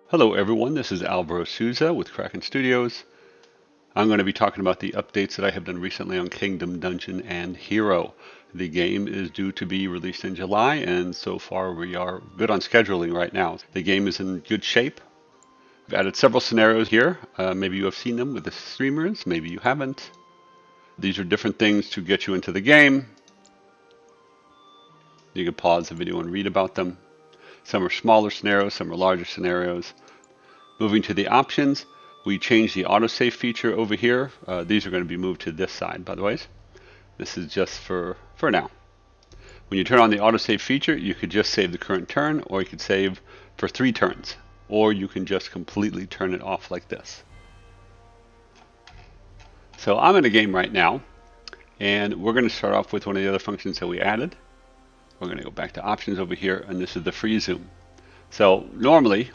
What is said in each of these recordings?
Hello everyone, this is Alvaro Souza with Kraken Studios. I'm going to be talking about the updates that I have done recently on Kingdom, Dungeon, and Hero. The game is due to be released in July, and so far we are good on scheduling right now. The game is in good shape. I've added several scenarios here. Maybe you have seen them with the streamers, maybe you haven't. These are different things to get you into the game. You can pause the video and read about them. Some are smaller scenarios, some are larger scenarios. Moving to the options, we changed the autosave feature over here. These are going to be moved to this side, by the way. This is just for now. When you turn on the autosave feature, you could just save the current turn, or you could save for 3 turns, or you can just completely turn it off like this. So I'm in a game right now, and we're going to start off with one of the other functions that we added. We're going to go back to options over here, and this is the free zoom. So normally,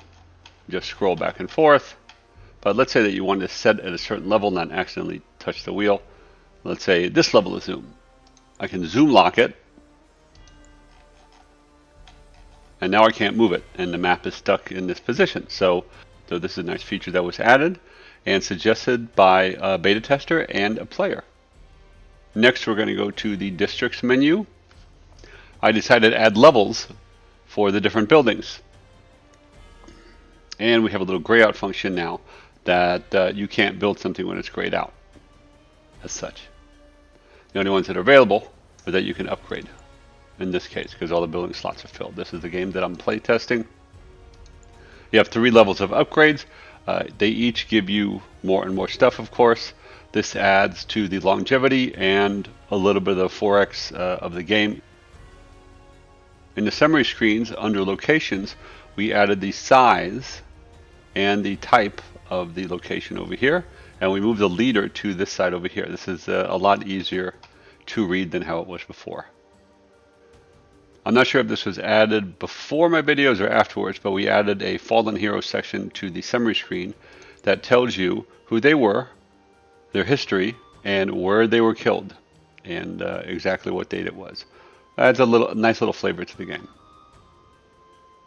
just scroll back and forth, but let's say that you want to set at a certain level, not accidentally touch the wheel. Let's say this level of zoom. I can zoom lock it, and now I can't move it, and the map is stuck in this position. So this is a nice feature that was added and suggested by a beta tester and a player. Next, we're going to go to the districts menu. I decided to add levels for the different buildings. And we have a little gray out function now that you can't build something when it's grayed out as such. The only ones that are available are that you can upgrade in this case because all the building slots are filled. This is the game that I'm play testing. You have 3 levels of upgrades. They each give you more and more stuff, of course. This adds to the longevity and a little bit of the 4x of the game. In the summary screens under locations, we added the size and the type of the location over here, and we moved the leader to this side over here. This is a lot easier to read than how it was before. I'm not sure if this was added before my videos or afterwards, but we added a fallen hero section to the summary screen that tells you who they were, their history, and where they were killed, and exactly what date it was. Adds a nice little flavor to the game.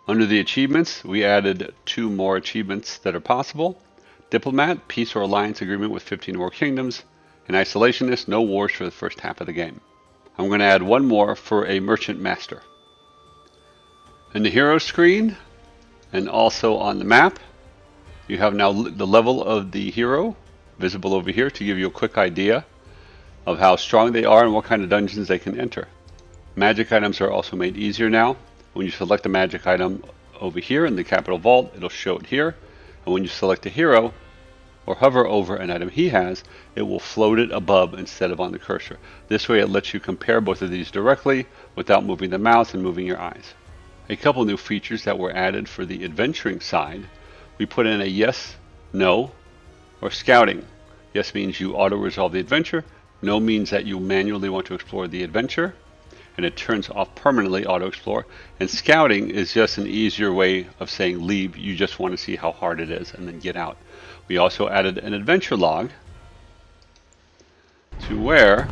Under the achievements, we added 2 more achievements that are possible. Diplomat, peace or alliance agreement with 15 more kingdoms. An isolationist, no wars for the first half of the game. I'm going to add 1 more for a merchant master. In the hero screen, and also on the map, you have now the level of the hero visible over here to give you a quick idea of how strong they are and what kind of dungeons they can enter. Magic items are also made easier now. When you select a magic item over here in the capital vault, it'll show it here. And when you select a hero or hover over an item he has, it will float it above instead of on the cursor. This way it lets you compare both of these directly without moving the mouse and moving your eyes. A couple new features that were added for the adventuring side. We put in a yes, no, or scouting. Yes means you auto-resolve the adventure. No means that you manually want to explore the adventure. And it turns off permanently auto explore, and scouting is just an easier way of saying leave. You just want to see how hard it is and then get out. We also added an adventure log to where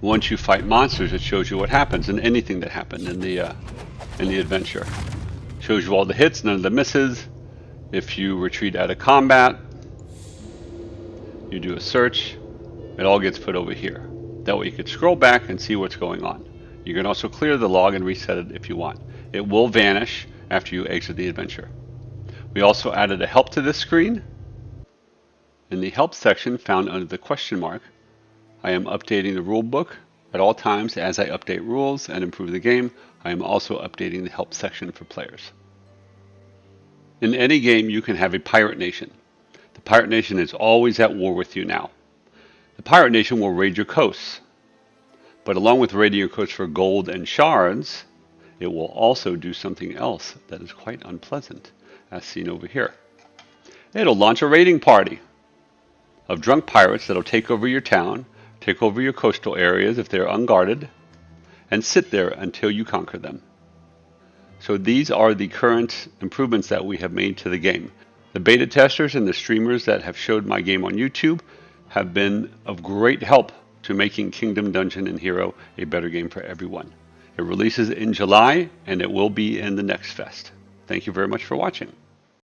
once you fight monsters it shows you what happens and anything that happened in the adventure. It shows you all the hits, none of the misses. If you retreat out of combat, you do a search, it all gets put over here. That way you can scroll back and see what's going on. You can also clear the log and reset it if you want. It will vanish after you exit the adventure. We also added a help to this screen. In the help section found under the question mark, I am updating the rule book at all times as I update rules and improve the game. I am also updating the help section for players. In any game you can have a pirate nation. The pirate nation is always at war with you now. The pirate nation will raid your coasts, but along with raiding your coasts for gold and shards, it will also do something else that is quite unpleasant, as seen over here. It'll launch a raiding party of drunk pirates that'll take over your town, take over your coastal areas if they're unguarded, and sit there until you conquer them. So these are the current improvements that we have made to the game. The beta testers and the streamers that have showed my game on YouTube have been of great help to making Kingdom, Dungeon, and Hero a better game for everyone. It releases in July, and it will be in the next fest. Thank you very much for watching.